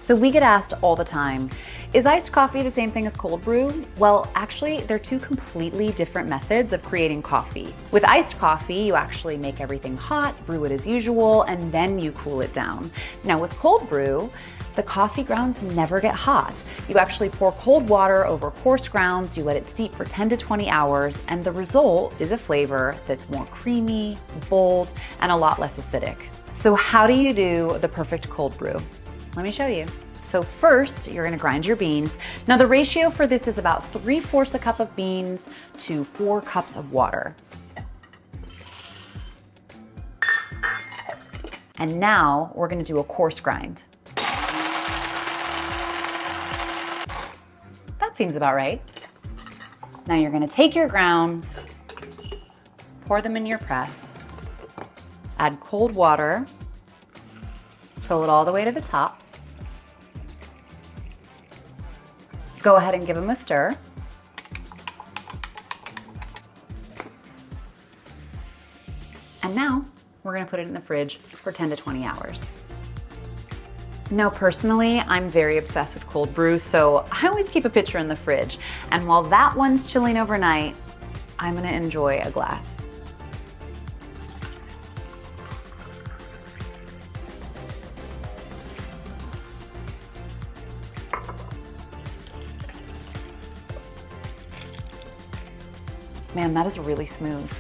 So we get asked all the time, is iced coffee the same thing as cold brew? Well, actually, they're two completely different methods of creating coffee. With iced coffee, you actually make everything hot, brew it as usual, and then you cool it down. Now with cold brew, the coffee grounds never get hot. You actually pour cold water over coarse grounds, you let it steep for 10 to 20 hours, and the result is a flavor that's more creamy, bold, and a lot less acidic. So how do you do the perfect cold brew? Let me show you. So first, you're gonna grind your beans. Now the ratio for this is about 3/4 a cup of beans to 4 cups of water. And now we're gonna do a coarse grind. That seems about right. Now you're gonna take your grounds, pour them in your press, add cold water, fill it all the way to the top. Go ahead and give them a stir. And now we're gonna put it in the fridge for 10 to 20 hours. Now personally, I'm very obsessed with cold brew, so I always keep a pitcher in the fridge. And while that one's chilling overnight, I'm gonna enjoy a glass. Man, that is really smooth.